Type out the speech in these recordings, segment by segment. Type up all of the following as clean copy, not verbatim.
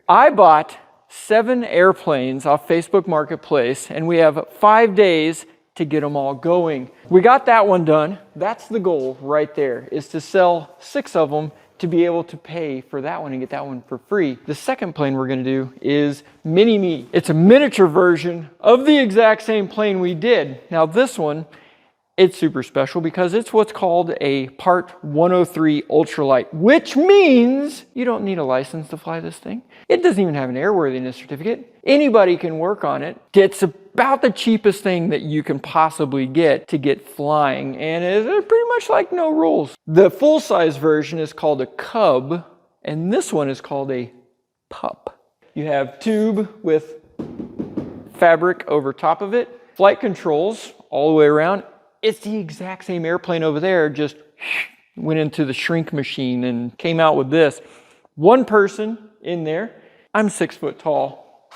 I bought 7 airplanes off Facebook Marketplace, and we have 5 days to get them all going. We got that one done. That's the goal right there, is to sell 6 of them to be able to pay for that one and get that one for free. The second plane we're gonna do is Mini Me. It's a miniature version of the exact same plane we did. Now this one, it's super special because it's what's called a Part 103 ultralight, which means you don't need a license to fly this thing. It doesn't even have an airworthiness certificate. Anybody can work on it. It's about the cheapest thing that you can possibly get to get flying, and it's pretty much like no rules. The full-size version is called a Cub, and this one is called a Pup. You have tube with fabric over top of it, flight controls all the way around. It's the exact same airplane over there, just went into the shrink machine and came out with this. One person in there. I'm 6 foot tall.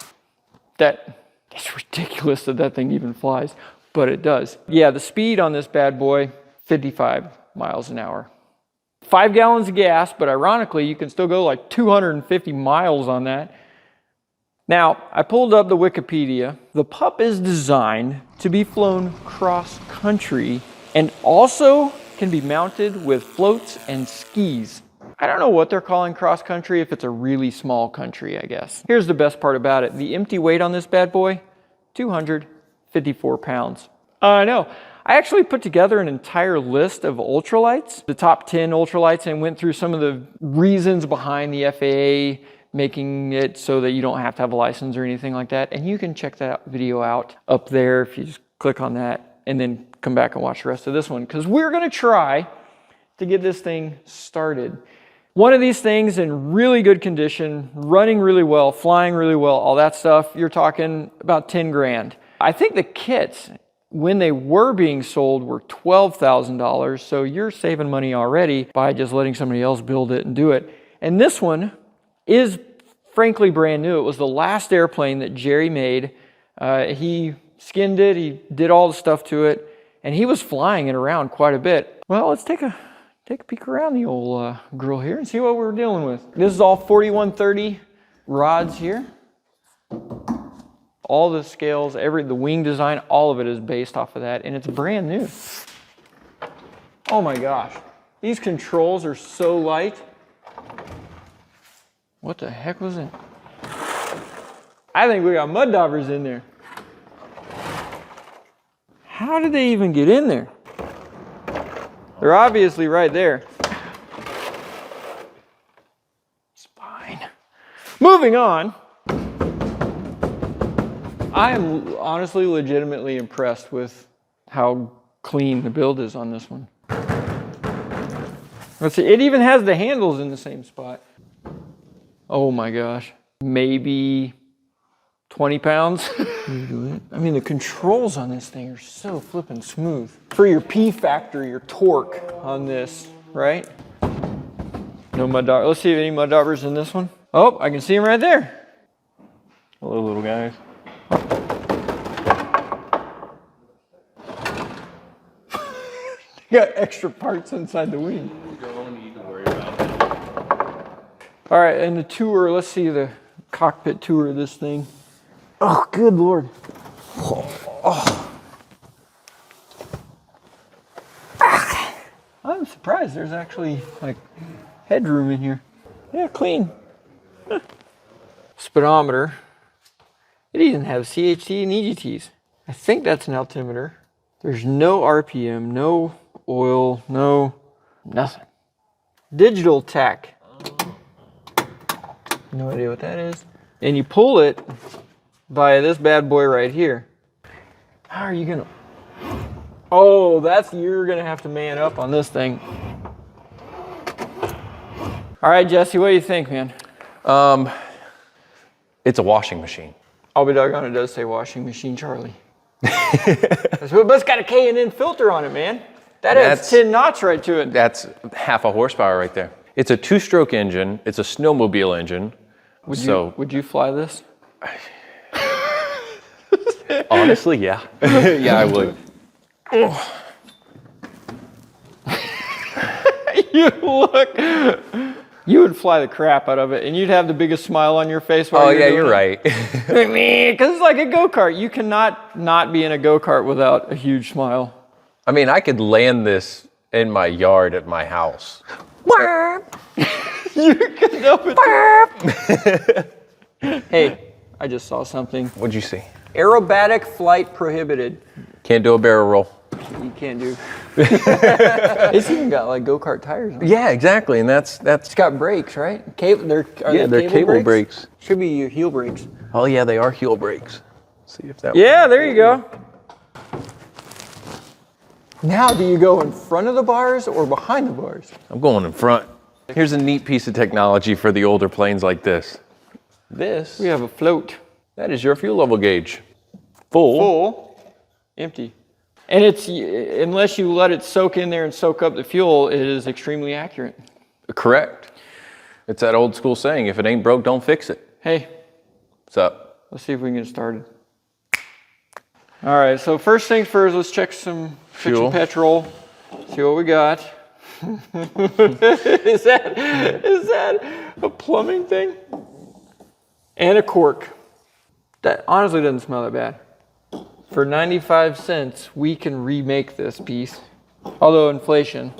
It's ridiculous that that thing even flies, but it does. Yeah, the speed on this bad boy, 55 miles an hour. 5 gallons of gas, but ironically, you can still go like 250 miles on that. Now, I pulled up the Wikipedia. The Pup is designed to be flown cross-country and also can be mounted with floats and skis. I don't know what they're calling cross-country if it's a really small country, I guess. Here's the best part about it. The empty weight on this bad boy, 254 pounds. I know. I actually put together an entire list of ultralights, the top 10 ultralights, and went through some of the reasons behind the FAA making it so that you don't have to have a license or anything like that. And you can check that video out up there if you just click on that and then come back and watch the rest of this one, because we're going to try to get this thing started. One of these things in really good condition, running really well, flying really well, all that stuff, you're talking about 10 grand. I think the kits, when they were being sold, were $12,000. So you're saving money already by just letting somebody else build it and do it. And this one is frankly brand new. It was the last airplane that Jerry made. He skinned it, he did all the stuff to it, and he was flying it around quite a bit. Well, let's take a peek around the old grill here and see what we're dealing with. This is all 4130 rods here. All the scales, the wing design, all of it is based off of that, and it's brand new. Oh my gosh. These controls are so light. What the heck was it? I think we got mud daubers in there. How did they even get in there? They're obviously right there. It's fine. Moving on. I am honestly legitimately impressed with how clean the build is on this one. Let's see, it even has the handles in the same spot. Oh my gosh, maybe 20 pounds. I mean, the controls on this thing are so flippin' smooth. For your P factor, your torque on this, right? No mud daubers. Let's see if any mud daubers in this one. Oh, I can see them right there. Hello, little guys. You got extra parts inside the wing. You don't need to worry about it. All right, and the tour, let's see the cockpit tour of this thing. Oh, good Lord. Oh. I'm surprised there's actually like headroom in here. Yeah, clean. Speedometer. It even has CHT and EGTs. I think that's an altimeter. There's no RPM, no oil, no nothing. Digital tach. No idea what that is. And you pull it by this bad boy right here. How are you gonna? Oh, you're gonna have to man up on this thing. All right, Jesse, what do you think, man? It's a washing machine. I'll be doggone, it does say washing machine Charlie. But it's got a K&N filter on it, man. That adds 10 knots right to it. That's half a horsepower right there. It's a 2-stroke engine. It's a snowmobile engine. Would you fly this? Honestly, yeah. Yeah, I would. You look. You would fly the crap out of it, and you'd have the biggest smile on your face while Oh you're yeah, doing you're it. right. Because it's like a go-kart. You cannot not be in a go-kart without a huge smile. I mean, I could land this in my yard at my house. You could help it. Hey, I just saw something. What'd you see? Aerobatic flight prohibited. Can't do a barrel roll. You can't do. It's even got like go-kart tires on it. Yeah, exactly, and that's. It's got brakes, right? They're cable brakes. Should be your heel brakes. Oh yeah, they are heel brakes. See if that. Yeah, there you go. Now, do you go in front of the bars or behind the bars? I'm going in front. Here's a neat piece of technology for the older planes like this. This. We have a float. That is your fuel level gauge. Full. Empty. And it's, unless you let it soak in there and soak up the fuel, it is extremely accurate. Correct. It's that old school saying, if it ain't broke, don't fix it. Hey, What's up? let's see if we can get started. All right, so first things first, let's check some Fuel. petrol. See what we got. Is that a plumbing thing? And a cork. That honestly doesn't smell that bad. For 95 cents, we can remake this piece. Although inflation,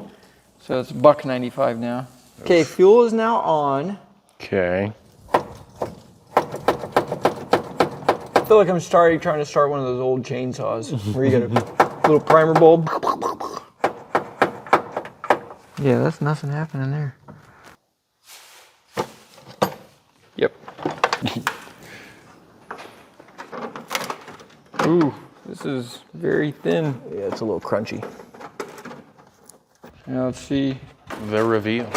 so it's $1.95 now. Okay, fuel is now on. Okay. I feel like I'm trying to start one of those old chainsaws where you get a little primer bulb. Yeah, that's nothing happening there. Yep. Ooh, this is very thin. Yeah, it's a little crunchy. Now let's see. The reveal.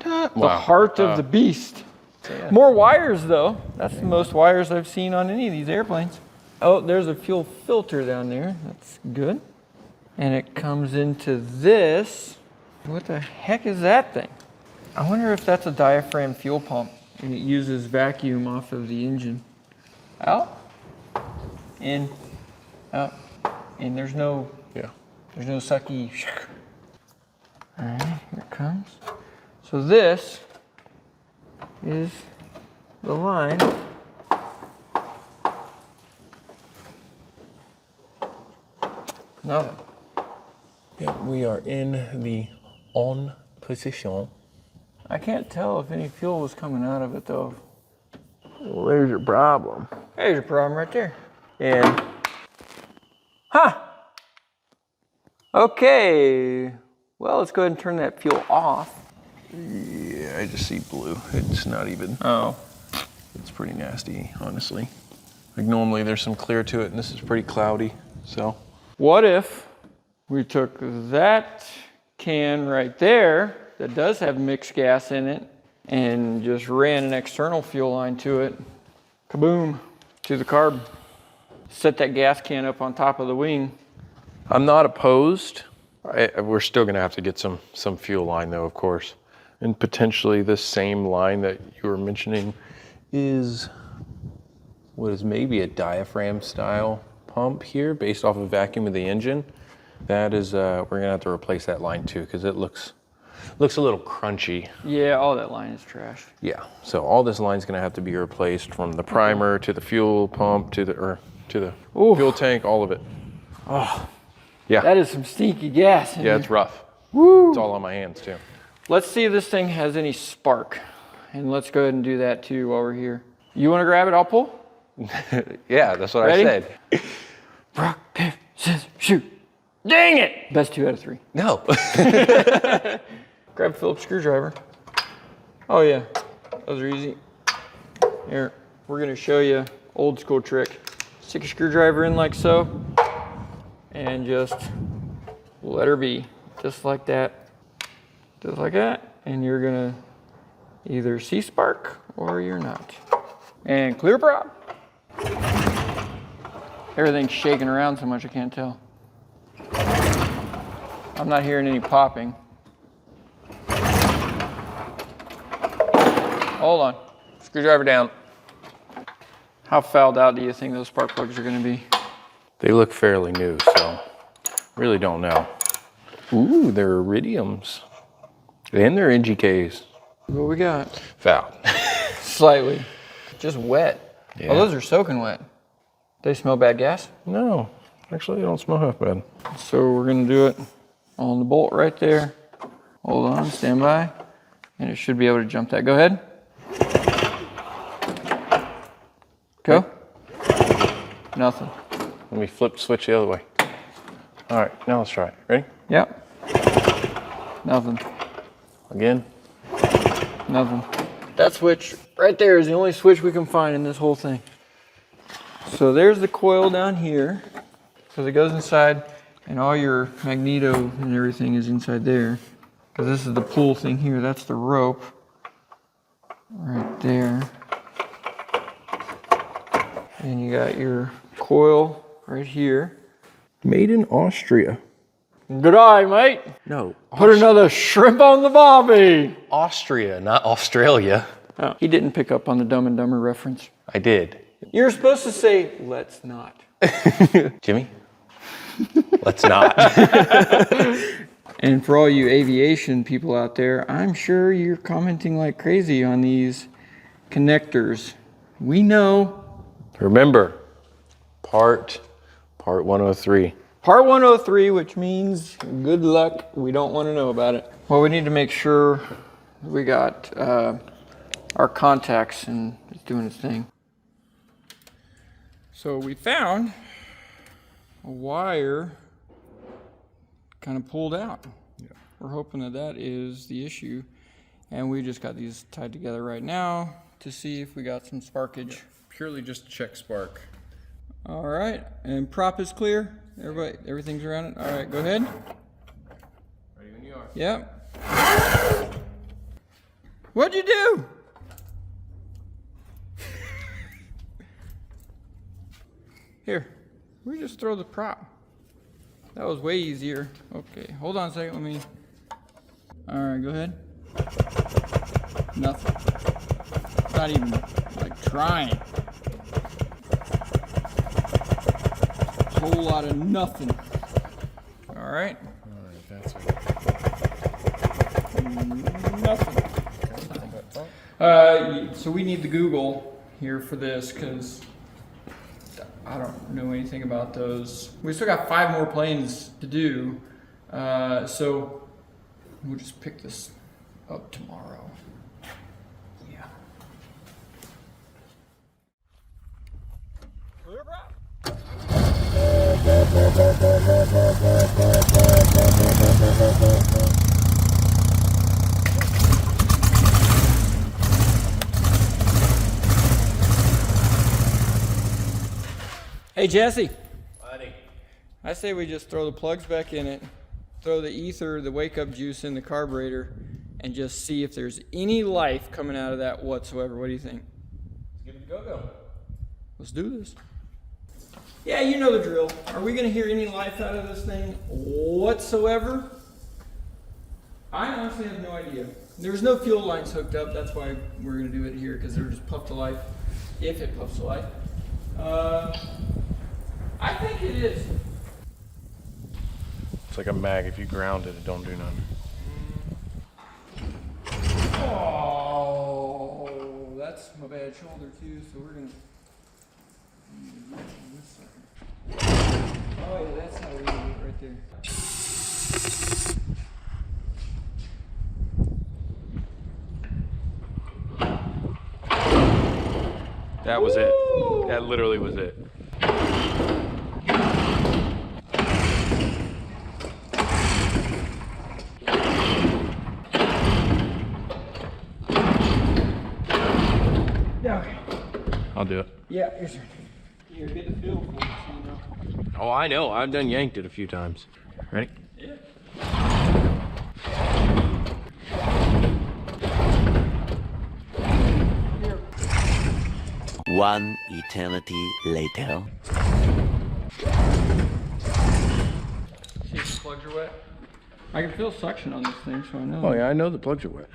The heart of the beast. Yeah. More wires though. That's the most wires I've seen on any of these airplanes. Oh, there's a fuel filter down there. That's good. And it comes into this. What the heck is that thing? I wonder if that's a diaphragm fuel pump and it uses vacuum off of the engine. Out, in, out, and there's no sucky. All right, here it comes. So this is the line. Nothing. Yeah, we are in the on position. I can't tell if any fuel was coming out of it though. Well, there's your problem. There's your problem right there. And Okay. Well, let's go ahead and turn that fuel off. yeah, I just see blue. It's not even. Oh. It's pretty nasty, honestly. Like normally there's some clear to it, and this is pretty cloudy. So. What if we took that can right there that does have mixed gas in it and just ran an external fuel line to it, kaboom, to the carb. Set that gas can up on top of the wing. I'm not opposed. We're still gonna have to get some fuel line though, of course. And potentially this same line that you were mentioning is what is maybe a diaphragm style pump here based off of vacuum of the engine. That is, we're gonna have to replace that line too because it looks a little crunchy. Yeah, all that line is trash. Yeah, so all this line's gonna have to be replaced from the primer to the fuel pump to the fuel tank, all of it. Oh, yeah. That is some stinky gas in Yeah, here. it's rough. Woo. It's all on my hands too. Let's see if this thing has any spark. And let's go ahead and do that too while we're here. You wanna grab it, I'll pull? Yeah, that's what Ready? I said. Rock, paper, scissors, shoot. Dang it! Best 2 out of 3. No. Grab a Phillips screwdriver. Oh yeah, those are easy. Here, we're gonna show you old school trick. Stick a screwdriver in like so, and just let her be, just like that. Just like that, and you're gonna either see spark or you're not. And clear prop. Everything's shaking around so much I can't tell. I'm not hearing any popping. Hold on. Screwdriver down. How fouled out do you think those spark plugs are gonna be? They look fairly new, so really don't know. Ooh, they're iridiums. And they're NGKs. What we got? Foul. Slightly. Just wet. Yeah. Oh, those are soaking wet. They smell bad gas? No, actually they don't smell half bad. So we're gonna do it on the bolt right there. Hold on, stand by. And it should be able to jump that. Go ahead. Go. Nothing. Let me switch the other way. All right, now let's try it. Ready? Yep. Nothing. Again? Nothing. That switch right there is the only switch we can find in this whole thing. So there's the coil down here, because it goes inside, and all your magneto and everything is inside there. Because this is the pull thing here. That's the rope right there. And you got your coil right here. Made in Austria. Good eye, mate. No. Put another shrimp on the bobby. Austria, not Australia. Oh, he didn't pick up on the Dumb and Dumber reference. I did. You're supposed to say, let's not. Jimmy? Let's not. And for all you aviation people out there, I'm sure you're commenting like crazy on these connectors. We know. Remember, part 103. Part 103, which means good luck. We don't want to know about it. Well, we need to make sure we got our contacts and it's doing its thing. So we found a wire kind of pulled out. Yeah. We're hoping that that is the issue. And we just got these tied together right now to see if we got some sparkage. Yeah. Purely just check spark. All right, and prop is clear. Everybody, everything's around it. All right, go ahead. Ready when you are. Yep. What'd you do? Here, we just throw the prop. That was way easier. Okay, hold on a second, let me. All right, go ahead. Nothing. Not even like trying. Whole lot of nothing. All right. All right, that's Nothing. So we need the Google here for this because I don't know anything about those. We still got 5 more planes to do, so we'll just pick this up tomorrow. Yeah. Clear, bro. Hey Jesse, Buddy. I say we just throw the plugs back in it, throw the ether, the wake up juice in the carburetor, and just see if there's any life coming out of that whatsoever. What do you think? Give it a go-go. Let's do this. Yeah, you know the drill. Are we going to hear any life out of this thing whatsoever? I honestly have no idea. There's no fuel lines hooked up. That's why we're going to do it here, because they're just puff to life, if it puffs to life. I think it is. It's like a mag. If you ground it, it don't do nothing. Oh, that's my bad shoulder too, so we're going to... Oh yeah, that's how we do it right there. That was it. That literally was it. Yeah, okay. I'll do it. Yeah, here's your... Here, get the feel for it, so you know. Oh, I know. I've done yanked it a few times. Ready? Yeah. One eternity later. See if the plugs are wet? I can feel suction on this thing, so I know. Oh yeah, I know the plugs are wet.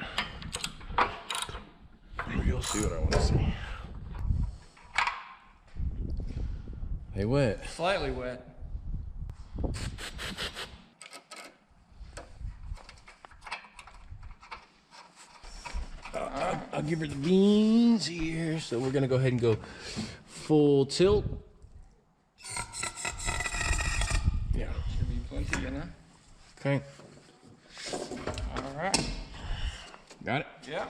You'll see what I want to see. They wet. Slightly wet. I'll give her the beans here. So we're gonna go ahead and go full tilt. Yeah. Should be plenty, enough. Okay. All right. Got it? Yeah.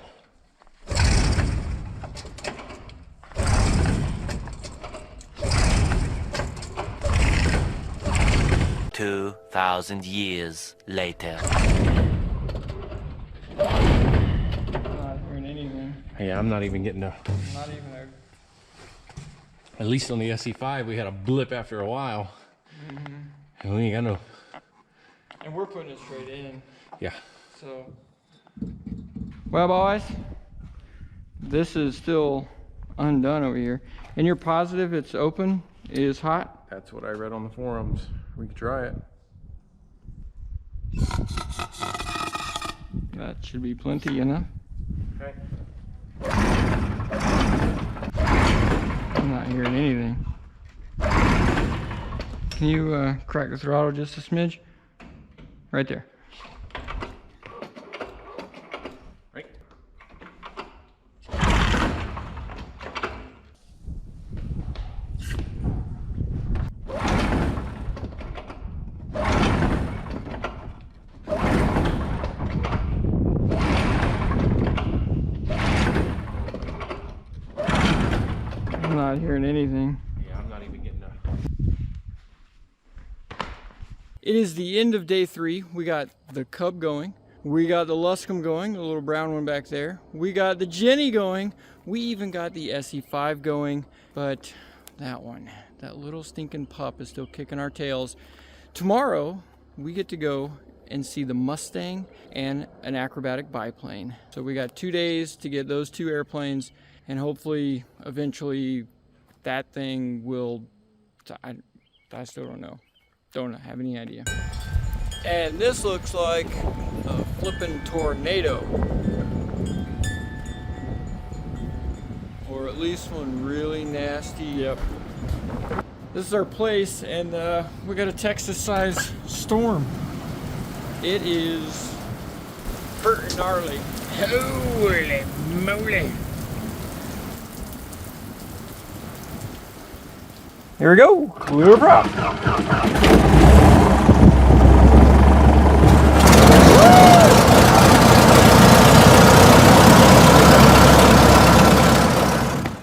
2,000 years later. Not hearing anything. Hey, I'm not even getting a. Not even a. At least on the SE5, we had a blip after a while. And we ain't got no. And we're putting it straight in. Yeah. So. Well, boys, this is still undone over here. And you're positive it's open? It is hot? That's what I read on the forums. We could try it. That should be plenty enough. Okay. I'm not hearing anything. Can you crack the throttle just a smidge? Right there. Right. I'm not hearing anything. Yeah, I'm not even getting a. It is the end of day 3. We got the Cub going. We got the Luscombe going, the little brown one back there. We got the Jenny going. We even got the SE5 going. But that one, that little stinking pup is still kicking our tails. Tomorrow, we get to go and see the Mustang and an acrobatic biplane. So we got 2 days to get those 2 airplanes, and hopefully, eventually, that thing will, I still don't know. Don't have any idea. And this looks like a flippin' tornado. Or at least one really nasty, yep. This is our place, and we got a Texas-sized storm. It is hurt gnarly. Holy moly. Here we go, clear prop.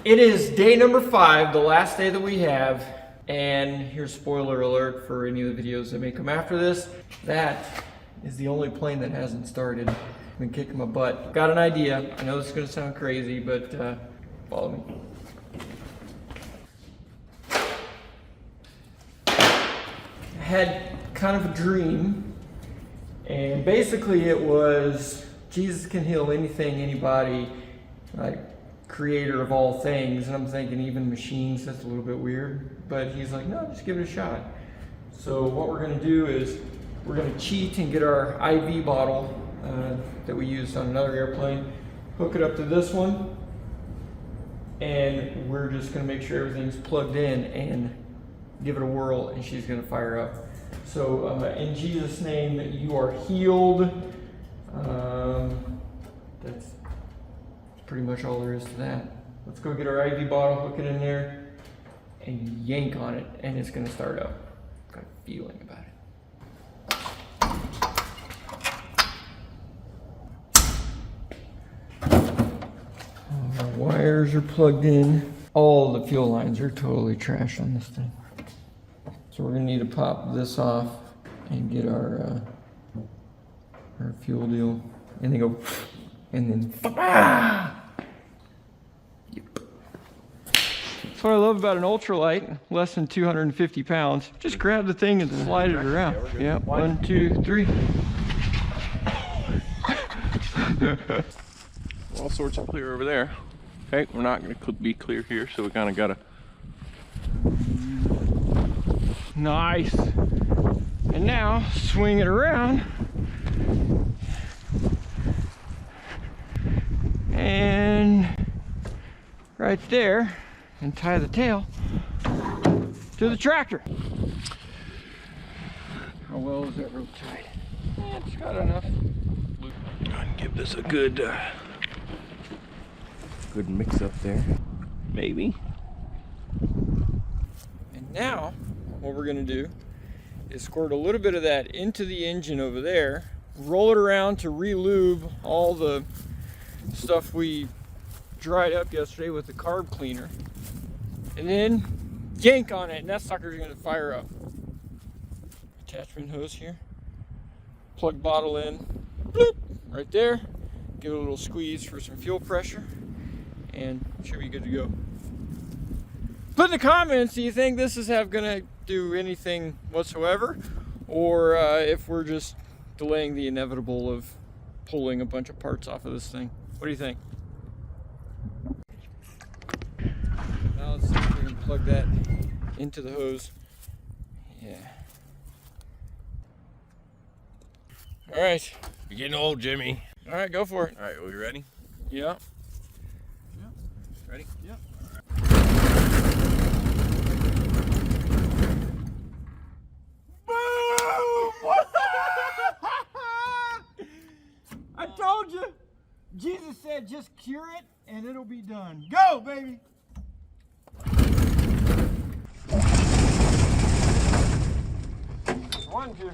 It is day number 5, the last day that we have, and here's spoiler alert for any of the videos that may come after this. That is the only plane that hasn't started. I've been kicking my butt. Got an idea. I know this is gonna sound crazy, but follow me. I had kind of a dream, and basically it was Jesus can heal anything, anybody, like creator of all things. And I'm thinking even machines, that's a little bit weird, but he's like, no, just give it a shot. So what we're gonna do is we're gonna cheat and get our IV bottle that we used on another airplane, hook it up to this one, and we're just gonna make sure everything's plugged in and give it a whirl, and she's gonna fire up. So in Jesus' name, you are healed. That's pretty much all there is to that. Let's go get our IV bottle, hook it in there, and yank on it, and it's gonna start up. Got a feeling about it. All the wires are plugged in. All the fuel lines are totally trashed on this thing. So we're gonna need to pop this off and get our fuel deal, and then go, and then Yep. That's what I love about an ultralight, less than 250 pounds. Just grab the thing and slide it around. Yeah, 1, 2, 3. All sorts of clear over there. Okay, we're not going to be clear here, so we kind of got to. Nice. And now swing it around. And right there, and tie the tail to the tractor. How well is that rope tied? Yeah, it's got enough. Go ahead and give this a good Good mix up there. Maybe. And now, what we're gonna do is squirt a little bit of that into the engine over there, roll it around to re-lube all the stuff we dried up yesterday with the carb cleaner, and then yank on it, and that sucker's gonna fire up. Attachment hose here. Plug bottle in, bloop, right there. Give it a little squeeze for some fuel pressure, and should be good to go. Put in the comments, do you think this is gonna do anything whatsoever, or if we're just delaying the inevitable of pulling a bunch of parts off of this thing? What do you think? Now let's see if we can plug that into the hose. Yeah. All right. You're getting old, Jimmy. All right, go for it. All right, are we ready? Yeah. Ready? Yep. I told you. Jesus said just cure it and it'll be done. Go, baby. One, two.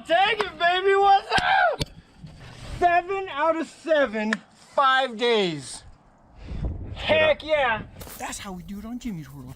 Take it, baby. What's up? 7 out of 7, 5 days. Heck yeah. That's how we do it on Jimmy's World.